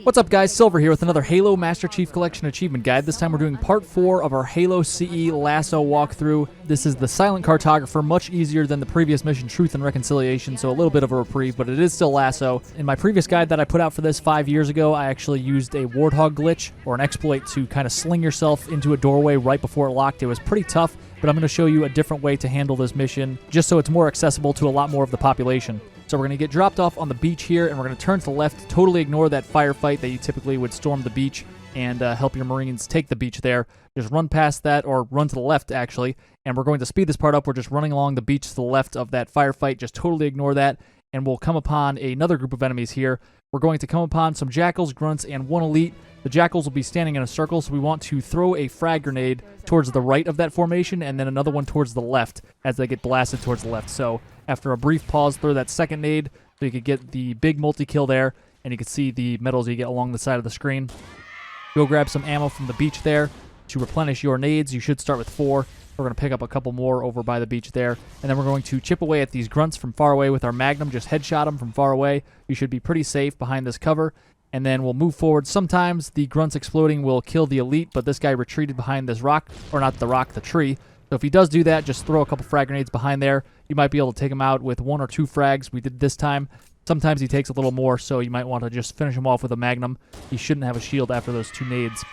What's up guys, Silver here with another Halo Master Chief Collection Achievement Guide. This time we're doing part 4 of our Halo CE LASO walkthrough. This is the Silent Cartographer, much easier than the previous mission, Truth and Reconciliation, so a little bit of a reprieve, but it is still LASO. In my previous guide that I put out for this 5 years ago, I actually used a Warthog glitch, or an exploit, to kind of sling yourself into a doorway right before it locked. It was pretty tough, but I'm going to show you a different way to handle this mission, just so it's more accessible to a lot more of the population. So we're going to get dropped off on the beach here, and we're going to turn to the left, totally ignore that firefight that you typically would storm the beach and help your Marines take the beach there. Just run past that, or run to the left, actually, and we're going to speed this part up. We're just running along the beach to the left of that firefight. Just totally ignore that, and we'll come upon another group of enemies here. We're going to come upon some Jackals, Grunts, and one Elite. The Jackals will be standing in a circle, so we want to throw a frag grenade towards the right of that formation, and then another one towards the left as they get blasted towards the left. So after a brief pause, throw that second nade so you could get the big multi-kill there, and you can see the medals you get along the side of the screen. Go grab some ammo from the beach there to replenish your nades. You should start with 4. We're going to pick up a couple more over by the beach there, and then we're going to chip away at these Grunts from far away with our Magnum. Just headshot them from far away. You should be pretty safe behind this cover, and then we'll move forward. Sometimes the Grunts exploding will kill the Elite, but this guy retreated behind this rock, or not the rock, the tree. So if he does do that, just throw a couple frag grenades behind there. You might be able to take him out with 1 or 2 frags. We did this time. Sometimes he takes a little more, so you might want to just finish him off with a Magnum. He shouldn't have a shield after those 2 nades.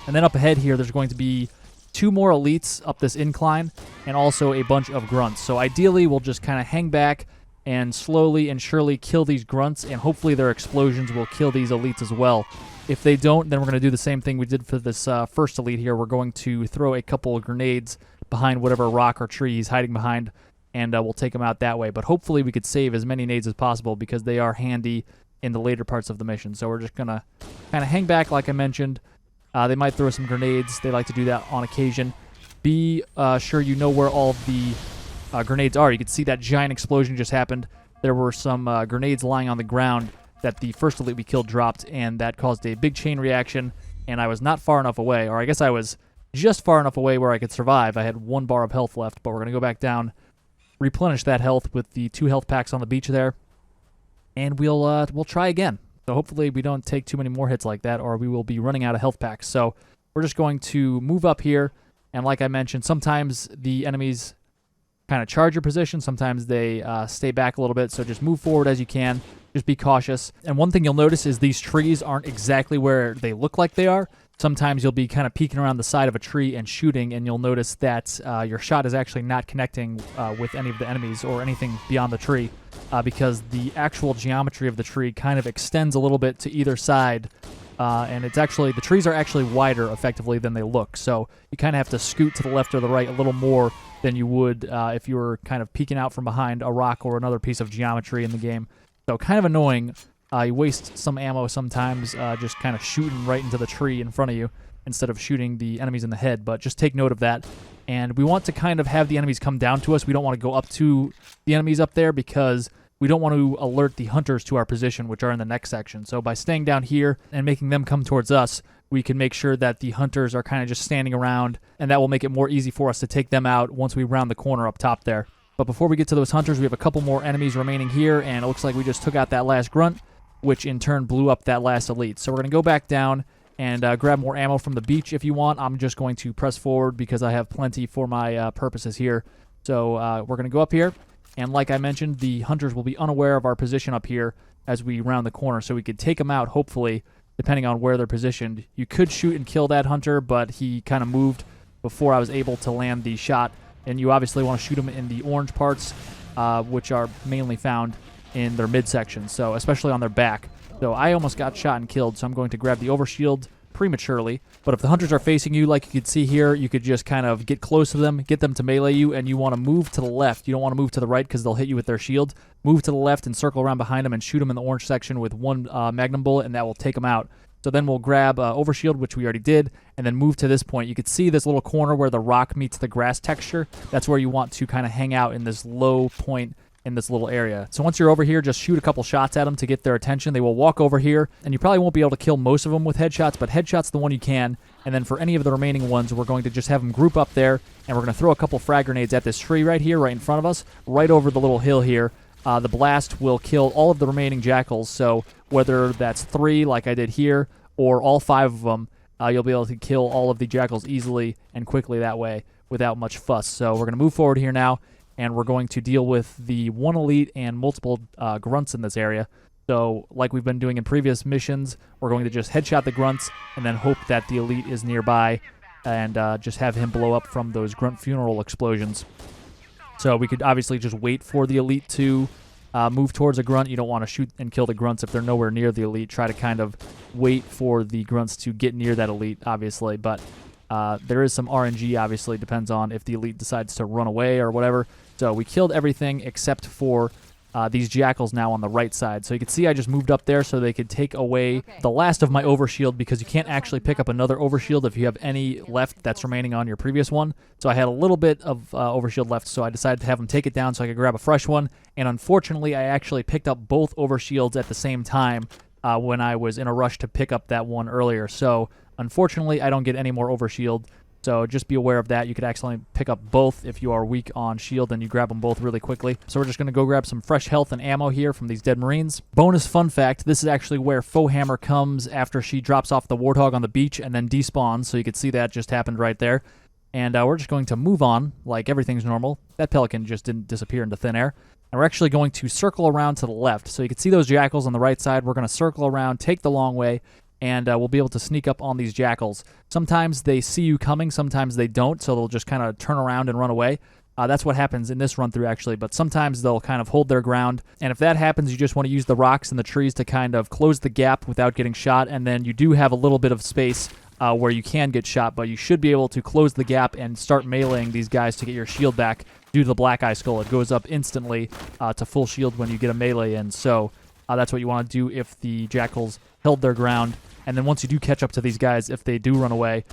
And then up ahead here, there's going to be 2 more Elites up this incline, and also a bunch of Grunts. So ideally, we'll just kind of hang back and slowly and surely kill these Grunts, and hopefully their explosions will kill these Elites as well. If they don't, then we're going to do the same thing we did for this first Elite here. We're going to throw a couple of grenades behind whatever rock or tree he's hiding behind, and we'll take him out that way. But hopefully we could save as many nades as possible, because they are handy in the later parts of the mission. So we're just going to kind of hang back like I mentioned. They might throw some grenades. They like to do that on occasion. Be sure you know where all of the grenades are. You can see that giant explosion just happened. There were some grenades lying on the ground that the first Elite we killed dropped, and that caused a big chain reaction, and I was not far enough away, or I guess I was just far enough away where I could survive. I had 1 bar of health left, but we're going to go back down, replenish that health with the 2 health packs on the beach there, and we'll try again. So hopefully we don't take too many more hits like that, or we will be running out of health packs. So we're just going to move up here, and like I mentioned, sometimes the enemies kind of charge your position, sometimes they stay back a little bit, so just move forward as you can. Just be cautious. And one thing you'll notice is these trees aren't exactly where they look like they are. Sometimes you'll be kind of peeking around the side of a tree and shooting, and you'll notice that your shot is actually not connecting with any of the enemies or anything beyond the tree, because the actual geometry of the tree kind of extends a little bit to either side, and it's actually, the trees are actually wider effectively than they look, so you kind of have to scoot to the left or the right a little more than you would if you were kind of peeking out from behind a rock or another piece of geometry in the game. So kind of annoying. You waste some ammo sometimes just kind of shooting right into the tree in front of you instead of shooting the enemies in the head, but just take note of that. And we want to kind of have the enemies come down to us. We don't want to go up to the enemies up there, because we don't want to alert the hunters to our position, which are in the next section. So by staying down here and making them come towards us, we can make sure that the hunters are kind of just standing around, and that will make it more easy for us to take them out once we round the corner up top there. But before we get to those hunters, we have a couple more enemies remaining here, and it looks like we just took out that last Grunt, which in turn blew up that last Elite. So we're going to go back down and grab more ammo from the beach if you want. I'm just going to press forward because I have plenty for my purposes here. So we're going to go up here, and like I mentioned, the hunters will be unaware of our position up here as we round the corner, so we could take them out, hopefully, depending on where they're positioned. You could shoot and kill that hunter, but he kind of moved before I was able to land the shot. And you obviously want to shoot them in the orange parts, which are mainly found in their midsection, so especially on their back. So I almost got shot and killed, so I'm going to grab the overshield prematurely. But if the hunters are facing you, like you could see here, you could just kind of get close to them, get them to melee you, and you want to move to the left. You don't want to move to the right because they'll hit you with their shield. Move to the left and circle around behind them and shoot them in the orange section with 1 Magnum bullet, and that will take them out. So then we'll grab overshield, which we already did, and then move to this point. You can see this little corner where the rock meets the grass texture. That's where you want to kind of hang out in this low point in this little area. So once you're over here, just shoot a couple shots at them to get their attention. They will walk over here, and you probably won't be able to kill most of them with headshots, but headshot's the one you can. And then for any of the remaining ones, we're going to just have them group up there, and we're going to throw a couple frag grenades at this tree right here, right in front of us, right over the little hill here. The blast will kill all of the remaining Jackals, so whether that's 3 like I did here or all 5 of them. You'll be able to kill all of the jackals easily and quickly that way without much fuss. So we're going to move forward here now, and we're going to deal with the 1 elite and multiple grunts in this area. So like we've been doing in previous missions, we're going to just headshot the grunts and then hope that the elite is nearby and just have him blow up from those grunt funeral explosions. So we could obviously just wait for the elite to move towards a grunt. You don't want to shoot and kill the grunts if they're nowhere near the elite. Try to kind of wait for the grunts to get near that elite, obviously. But there is some RNG, obviously. Depends on if the elite decides to run away or whatever. So we killed everything except for these jackals now on the right side. So you can see I just moved up there so they could take away the last of my overshield, because you can't actually pick up another overshield if you have any left that's remaining on your previous one. So I had a little bit of overshield left, so I decided to have them take it down so I could grab a fresh one. And unfortunately, I actually picked up both overshields at the same time when I was in a rush to pick up that one earlier. So unfortunately, I don't get any more overshield. So just be aware of that. You could accidentally pick up both if you are weak on shield, and you grab them both really quickly. So we're just going to go grab some fresh health and ammo here from these dead Marines. Bonus fun fact, this is actually where Foehammer comes after she drops off the Warthog on the beach and then despawns. So you could see that just happened right there. And we're just going to move on like everything's normal. That Pelican just didn't disappear into thin air. And we're actually going to circle around to the left. So you can see those jackals on the right side. We're going to circle around, take the long way, and we'll be able to sneak up on these jackals. Sometimes they see you coming, sometimes they don't, so they'll just kind of turn around and run away. That's what happens in this run-through, actually, but sometimes they'll kind of hold their ground, and if that happens, you just want to use the rocks and the trees to kind of close the gap without getting shot, and then you do have a little bit of space where you can get shot, but you should be able to close the gap and start meleeing these guys to get your shield back due to the Black Eye Skull. It goes up instantly to full shield when you get a melee in, so that's what you want to do if the jackals held their ground. And then once you do catch up to these guys, if they do run away,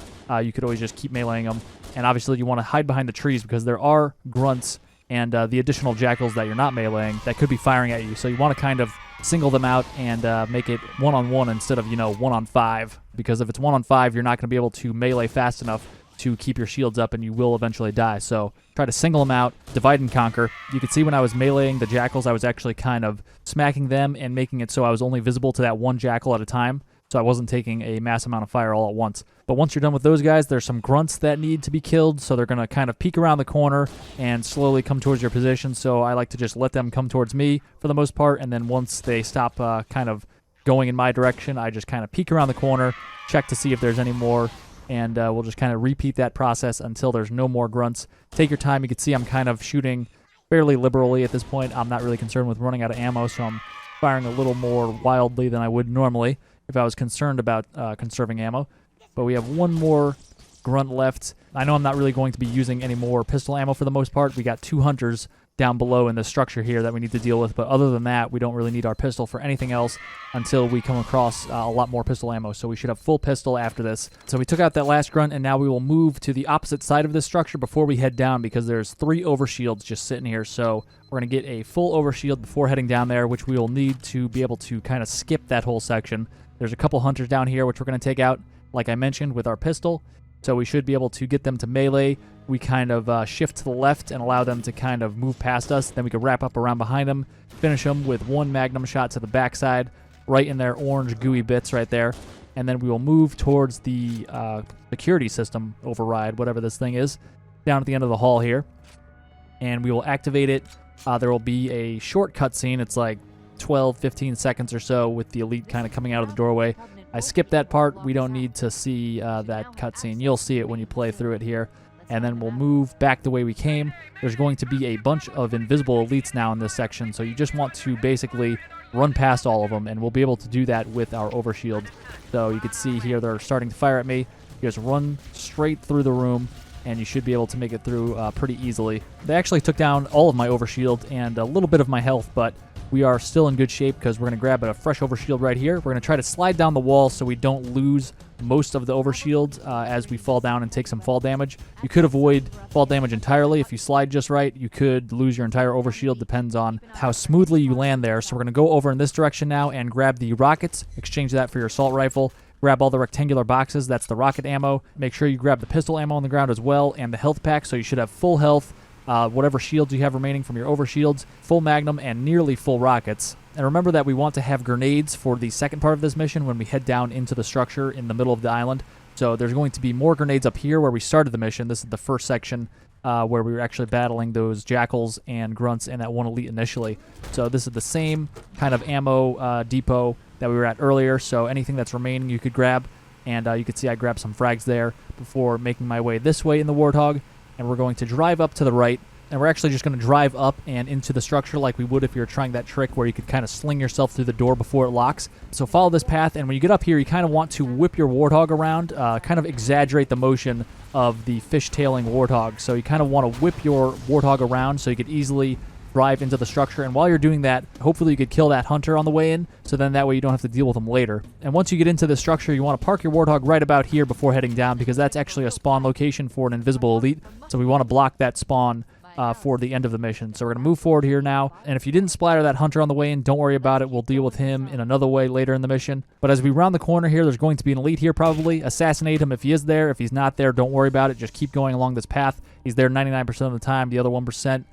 you could always just keep meleeing them. And obviously you want to hide behind the trees because there are grunts and the additional jackals that you're not meleeing that could be firing at you. So you want to kind of single them out and make it 1-on-1 instead of, 1-on-5. Because if it's 1-on-5, you're not going to be able to melee fast enough to keep your shields up, and you will eventually die. So try to single them out, divide and conquer. You can see when I was meleeing the jackals, I was actually kind of smacking them and making it so I was only visible to that one jackal at a time. So I wasn't taking a mass amount of fire all at once. But once you're done with those guys, there's some grunts that need to be killed, so they're going to kind of peek around the corner and slowly come towards your position. So I like to just let them come towards me for the most part, and then once they stop kind of going in my direction, I just kind of peek around the corner, check to see if there's any more, and we'll just kind of repeat that process until there's no more grunts. Take your time. You can see I'm kind of shooting fairly liberally at this point. I'm not really concerned with running out of ammo, so I'm firing a little more wildly than I would normally if I was concerned about conserving ammo. But we have one more grunt left. I know I'm not really going to be using any more pistol ammo for the most part. We got 2 hunters down below in the structure here that we need to deal with, but other than that, we don't really need our pistol for anything else until we come across a lot more pistol ammo. So we should have full pistol after this. So we took out that last grunt, and now we will move to the opposite side of this structure before we head down, because there's 3 overshields just sitting here. So we're going to get a full overshield before heading down there, which we will need to be able to kind of skip that whole section. There's a couple hunters down here, which we're going to take out, like I mentioned, with our pistol. So we should be able to get them to melee. We kind of shift to the left and allow them to kind of move past us. Then we can wrap up around behind them, finish them with 1 magnum shot to the backside, right in their orange gooey bits right there. And then we will move towards the security system override, whatever this thing is, down at the end of the hall here. And we will activate it. There will be a short cutscene. It's like 12, 15 seconds or so with the elite kind of coming out of the doorway. I skipped that part. We don't need to see that cutscene. You'll see it when you play through it here. And then we'll move back the way we came. There's going to be a bunch of invisible elites now in this section, so you just want to basically run past all of them, and we'll be able to do that with our overshield. So you can see here they're starting to fire at me. You just run straight through the room, and you should be able to make it through pretty easily. They actually took down all of my overshield and a little bit of my health, but we are still in good shape because we're going to grab a fresh overshield right here. We're going to try to slide down the wall so we don't lose most of the overshield as we fall down and take some fall damage. You could avoid fall damage entirely if you slide just right. You could lose your entire overshield, depends on how smoothly you land there. So we're going to go over in this direction now and grab the rockets, exchange that for your assault rifle. Grab all the rectangular boxes, that's the rocket ammo. Make sure you grab the pistol ammo on the ground as well and the health pack, so you should have full health whatever shields you have remaining from your overshields, full magnum, and nearly full rockets. And remember that we want to have grenades for the second part of this mission when we head down into the structure in the middle of the island. So there's going to be more grenades up here where we started the mission. This is the first section where we were actually battling those jackals and grunts and that one elite initially. So this is the same kind of ammo depot that we were at earlier. So anything that's remaining you could grab. And you can see I grabbed some frags there before making my way this way in the Warthog. And we're going to drive up to the right. And we're actually just going to drive up and into the structure like we would if you were trying that trick where you could kind of sling yourself through the door before it locks. So follow this path, and when you get up here, you kind of want to whip your Warthog around, kind of exaggerate the motion of the fishtailing Warthog. So you kind of want to whip your Warthog around so you could easily drive into the structure. And while you're doing that, hopefully you could kill that hunter on the way in, so then that way you don't have to deal with them later. And once you get into the structure, you want to park your Warthog right about here before heading down, because that's actually a spawn location for an invisible elite. So we want to block that spawn for the end of the mission. So we're going to move forward here now. And if you didn't splatter that hunter on the way in, don't worry about it. We'll deal with him in another way later in the mission. But as we round the corner here, there's going to be an elite here probably. Assassinate him if he is there. If he's not there, don't worry about it. Just keep going along this path. He's there 99% of the time. The other 1%,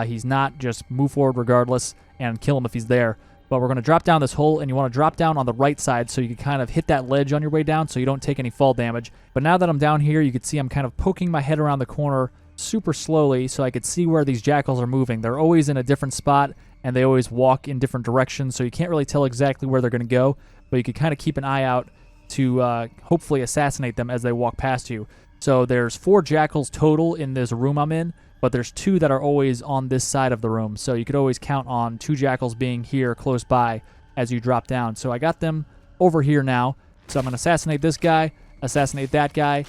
he's not. Just move forward regardless and kill him if he's there. But we're going to drop down this hole, and you want to drop down on the right side so you can kind of hit that ledge on your way down so you don't take any fall damage. But now that I'm down here, you can see I'm kind of poking my head around the corner super slowly so I could see where these jackals are moving. They're always in a different spot, and they always walk in different directions, so you can't really tell exactly where they're going to go, but you can kind of keep an eye out to hopefully assassinate them as they walk past you. So there's 4 jackals total in this room I'm in, but there's 2 that are always on this side of the room, so you could always count on 2 jackals being here close by as you drop down. So I got them over here now, so I'm going to assassinate this guy, assassinate that guy.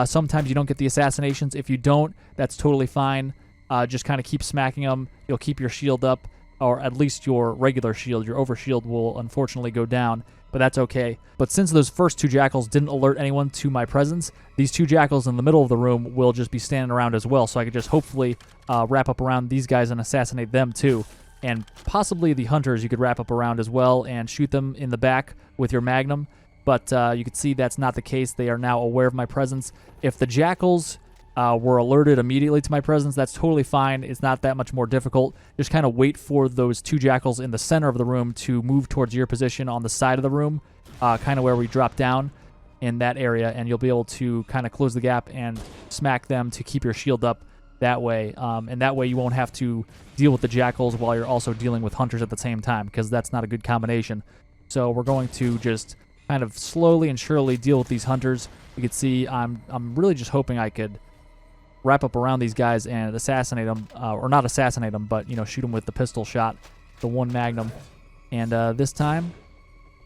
Sometimes you don't get the assassinations. If you don't, that's totally fine. Just kind of keep smacking them. You'll keep your shield up, or at least your regular shield. Your overshield will unfortunately go down, but that's okay. But since those first 2 jackals didn't alert anyone to my presence, these 2 jackals in the middle of the room will just be standing around as well, so I could just hopefully wrap up around these guys and assassinate them too. And possibly the hunters you could wrap up around as well and shoot them in the back with your magnum. But you can see that's not the case. They are now aware of my presence. If the jackals were alerted immediately to my presence, that's totally fine. It's not that much more difficult. Just kind of wait for those 2 jackals in the center of the room to move towards your position on the side of the room, kind of where we drop down in that area, and you'll be able to kind of close the gap and smack them to keep your shield up that way. And that way you won't have to deal with the jackals while you're also dealing with hunters at the same time, because that's not a good combination. So we're going to just kind of slowly and surely deal with these hunters. You can see I'm really just hoping I could wrap up around these guys and assassinate them, or not assassinate them, but shoot them with the pistol shot, the 1 magnum. And this time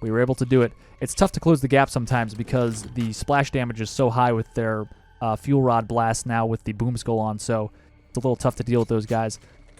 we were able to do it. It's tough to close the gap sometimes because the splash damage is so high with their fuel rod blast now with the boom skull on, so it's a little tough to deal with those guys.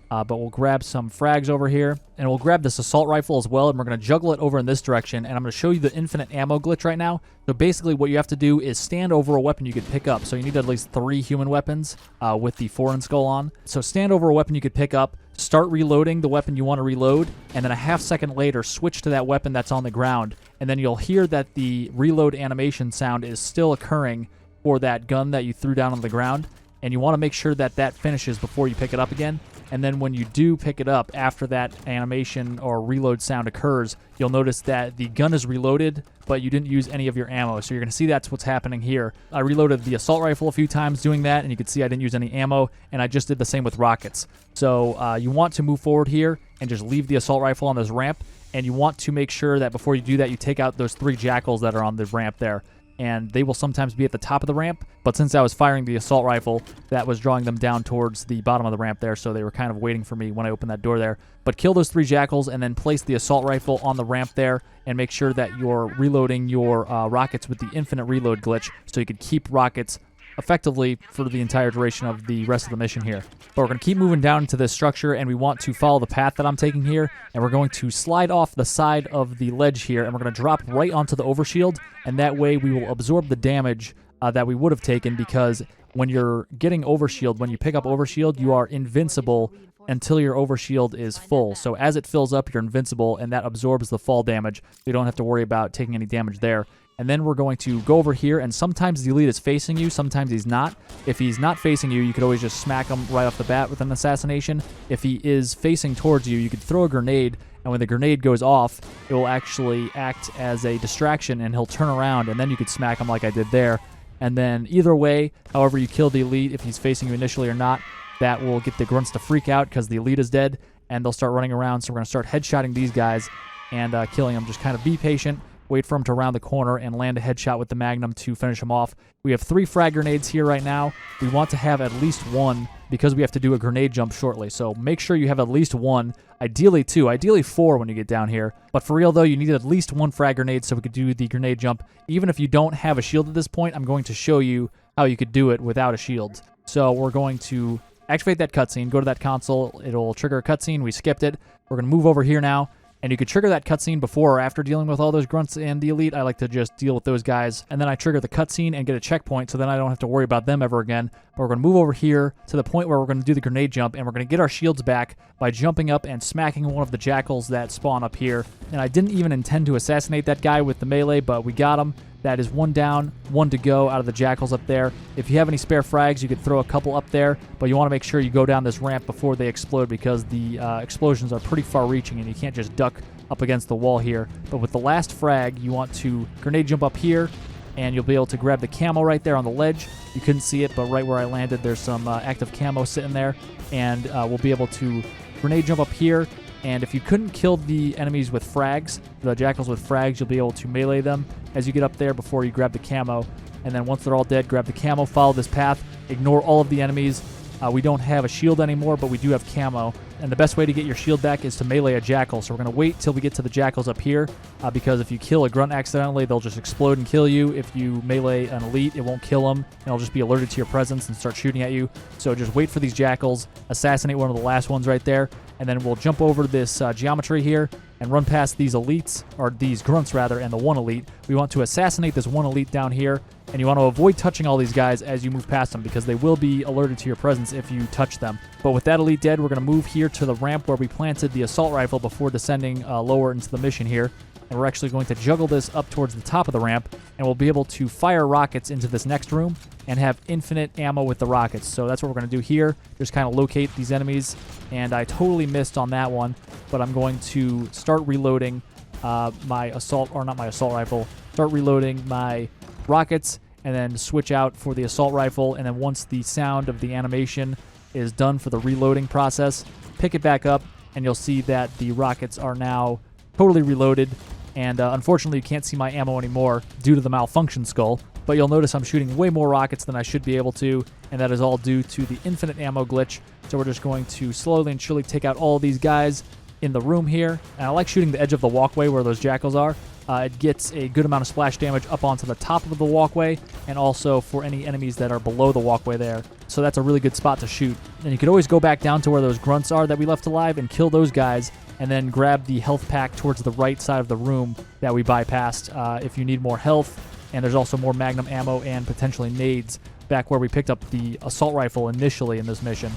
But we'll grab some frags over here, and we'll grab this assault rifle as well, and we're going to juggle it over in this direction, and I'm going to show you the infinite ammo glitch right now. So basically what you have to do is stand over a weapon you could pick up. So you need at least 3 human weapons with the foreign skull on. So stand over a weapon you could pick up, start reloading the weapon you want to reload, and then a half second later switch to that weapon that's on the ground, and then you'll hear that the reload animation sound is still occurring for that gun that you threw down on the ground, and you want to make sure that that finishes before you pick it up again. And then when you do pick it up after that animation or reload sound occurs, you'll notice that the gun is reloaded, but you didn't use any of your ammo. So you're going to see that's what's happening here. I reloaded the assault rifle a few times doing that, and you can see I didn't use any ammo, and I just did the same with rockets. So you want to move forward here and just leave the assault rifle on this ramp, and you want to make sure that before you do that, you take out those 3 jackals that are on the ramp there. And they will sometimes be at the top of the ramp, but since I was firing the assault rifle, that was drawing them down towards the bottom of the ramp there, so they were kind of waiting for me when I opened that door there. But kill those 3 jackals and then place the assault rifle on the ramp there, and make sure that you're reloading your rockets with the infinite reload glitch, so you can keep rockets effectively for the entire duration of the rest of the mission here. But we're going to keep moving down into this structure, and we want to follow the path that I'm taking here, and we're going to slide off the side of the ledge here, and we're going to drop right onto the overshield, and that way we will absorb the damage that we would have taken, because when you're getting overshield, when you pick up overshield, you are invincible until your overshield is full. So as it fills up, you're invincible, and that absorbs the fall damage. You don't have to worry about taking any damage there. And then we're going to go over here, and sometimes the elite is facing you, sometimes he's not. If he's not facing you, you could always just smack him right off the bat with an assassination. If he is facing towards you, you could throw a grenade, and when the grenade goes off, it will actually act as a distraction, and he'll turn around, and then you could smack him like I did there. And then either way, however you kill the elite, if he's facing you initially or not, that will get the grunts to freak out because the elite is dead, and they'll start running around. So we're going to start headshotting these guys and killing them. Just kind of be patient. Wait for him to round the corner and land a headshot with the Magnum to finish him off. We have 3 frag grenades here right now. We want to have at least 1 because we have to do a grenade jump shortly. So make sure you have at least 1, ideally 2, ideally 4 when you get down here. But for real though, you need at least 1 frag grenade so we could do the grenade jump. Even if you don't have a shield at this point, I'm going to show you how you could do it without a shield. So we're going to activate that cutscene, go to that console, it'll trigger a cutscene, we skipped it. We're going to move over here now. And you could trigger that cutscene before or after dealing with all those grunts and the elite. I like to just deal with those guys. And then I trigger the cutscene and get a checkpoint, so then I don't have to worry about them ever again. But we're going to move over here to the point where we're going to do the grenade jump, and we're going to get our shields back by jumping up and smacking one of the jackals that spawn up here. And I didn't even intend to assassinate that guy with the melee, but we got him. That is 1 down, 1 to go out of the jackals up there. If you have any spare frags, you could throw a couple up there, but you want to make sure you go down this ramp before they explode because the explosions are pretty far-reaching and you can't just duck up against the wall here. But with the last frag, you want to grenade jump up here, and you'll be able to grab the camo right there on the ledge. You couldn't see it, but right where I landed, there's some active camo sitting there, and we'll be able to grenade jump up here. And if you couldn't kill the enemies with frags, the jackals with frags, you'll be able to melee them as you get up there before you grab the camo. And then once they're all dead, grab the camo, follow this path, ignore all of the enemies. We don't have a shield anymore, but we do have camo. And the best way to get your shield back is to melee a jackal. So we're going to wait till we get to the jackals up here, because if you kill a grunt accidentally, they'll just explode and kill you. If you melee an elite, it won't kill them, and it'll just be alerted to your presence and start shooting at you. So just wait for these jackals, assassinate one of the last ones right there, and then we'll jump over this geometry here and run past these elites, or these grunts rather, and the 1 elite. We want to assassinate this 1 elite down here, and you want to avoid touching all these guys as you move past them because they will be alerted to your presence if you touch them. But with that elite dead, we're going to move here to the ramp where we planted the assault rifle before descending lower into the mission here. And we're actually going to juggle this up towards the top of the ramp, and we'll be able to fire rockets into this next room and have infinite ammo with the rockets. So that's what we're going to do here, just kind of locate these enemies. And I totally missed on that one, but I'm going to start reloading my assault, or not my assault rifle, start reloading my rockets, and then switch out for the assault rifle. And then once the sound of the animation is done for the reloading process, pick it back up, and you'll see that the rockets are now totally reloaded. And unfortunately, you can't see my ammo anymore due to the malfunction skull. But you'll notice I'm shooting way more rockets than I should be able to, and that is all due to the infinite ammo glitch. So we're just going to slowly and surely take out all these guys in the room here. And I like shooting the edge of the walkway where those jackals are. It gets a good amount of splash damage up onto the top of the walkway, and also for any enemies that are below the walkway there. So that's a really good spot to shoot. And you could always go back down to where those grunts are that we left alive and kill those guys, and then grab the health pack towards the right side of the room that we bypassed if you need more health. And there's also more magnum ammo and potentially nades back where we picked up the assault rifle initially in this mission.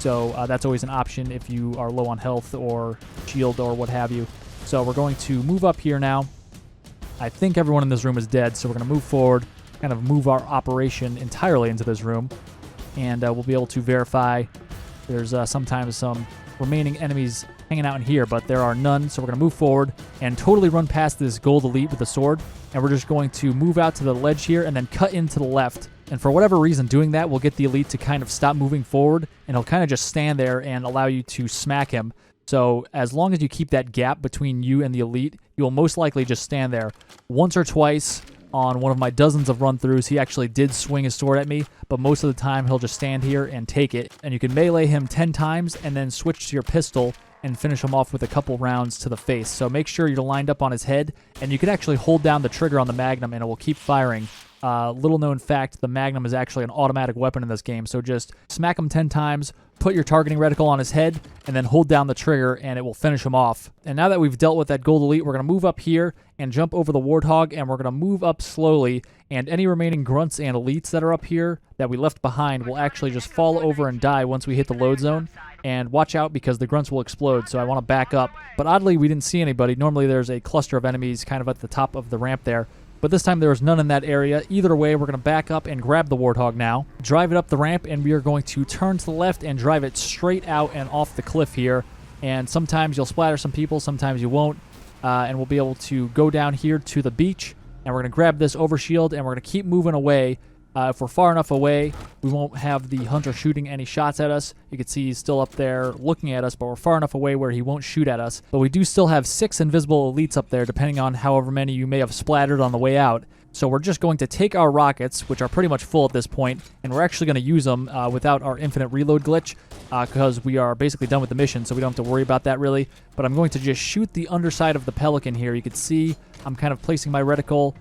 So that's always an option if you are low on health or shield or what have you. So we're going to move up here now. I think everyone in this room is dead, so we're going to move forward, kind of move our operation entirely into this room, and we'll be able to verify. There's sometimes some remaining enemies hanging out in here, but there are none, so we're going to move forward and totally run past this gold elite with the sword, and we're just going to move out to the ledge here and then cut into the left. And for whatever reason, doing that will get the elite to kind of stop moving forward, and he'll kind of just stand there and allow you to smack him. So as long as you keep that gap between you and the elite, you will most likely just stand there. Once or twice on one of my dozens of run-throughs, he actually did swing his sword at me, but most of the time he'll just stand here and take it. And you can melee him 10 times and then switch to your pistol and finish him off with a couple rounds to the face. So make sure you're lined up on his head, and you can actually hold down the trigger on the Magnum and it will keep firing. Little known fact, the Magnum is actually an automatic weapon in this game, so just smack him 10 times, put your targeting reticle on his head, and then hold down the trigger, and it will finish him off. And now that we've dealt with that gold elite, we're going to move up here and jump over the warthog, and we're going to move up slowly, and any remaining grunts and elites that are up here that we left behind will actually just fall over and die once we hit the load zone. And watch out because the grunts will explode, so I want to back up. But oddly, we didn't see anybody. Normally there's a cluster of enemies kind of at the top of the ramp there. but this time there was none in that area. Either way, we're going to back up and grab the Warthog now, drive it up the ramp, and we are going to turn to the left and drive it straight out and off the cliff here. And sometimes you'll splatter some people, sometimes you won't, and we'll be able to go down here to the beach, and we're going to grab this overshield, and we're going to keep moving away. If we're far enough away, we won't have the hunter shooting any shots at us. You can see he's still up there looking at us, but we're far enough away where he won't shoot at us. But we do still have 6 invisible elites up there, depending on however many you may have splattered on the way out. So we're just going to take our rockets, which are pretty much full at this point, and we're actually going to use them without our infinite reload glitch, because we are basically done with the mission, so we don't have to worry about that really. But I'm going to just shoot the underside of the Pelican here. You can see I'm kind of placing my reticle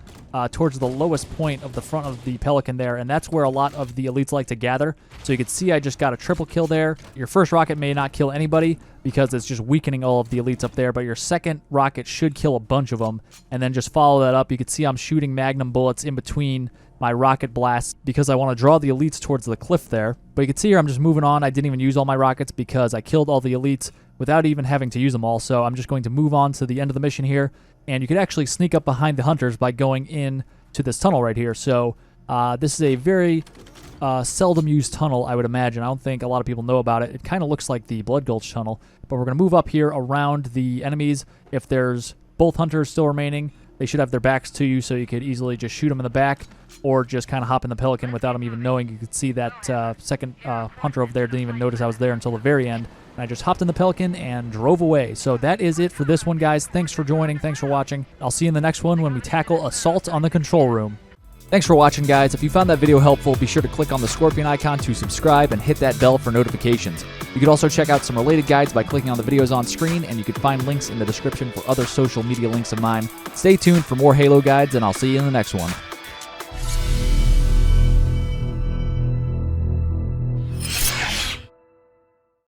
towards the lowest point of the front of the Pelican there, and that's where a lot of the elites like to gather. So you can see I just got a triple kill there. Your first rocket may not kill anybody because it's just weakening all of the elites up there, but your second rocket should kill a bunch of them, and then just follow that up. You can see I'm shooting magnum bullets in between my rocket blasts because I want to draw the elites towards the cliff there. But you can see here I'm just moving on. I didn't even use all my rockets because I killed all the elites without even having to use them all. So I'm just going to move on to the end of the mission here. And you could actually sneak up behind the hunters by going in to this tunnel right here. So this is a very seldom used tunnel, I would imagine. I don't think a lot of people know about it. It kind of looks like the Blood Gulch tunnel. But we're going to move up here around the enemies. If there's both hunters still remaining, they should have their backs to you, so you could easily just shoot them in the back or just kind of hop in the Pelican without them even knowing. You could see that second hunter over there didn't even notice I was there until the very end. And I just hopped in the Pelican and drove away. So that is it for this one, guys. Thanks for joining. Thanks for watching. I'll see you in the next one when we tackle Assault on the Control Room. Thanks for watching, guys. If you found that video helpful, be sure to click on the scorpion icon to subscribe and hit that bell for notifications. You can also check out some related guides by clicking on the videos on screen, and you can find links in the description for other social media links of mine. Stay tuned for more Halo guides, and I'll see you in the next one.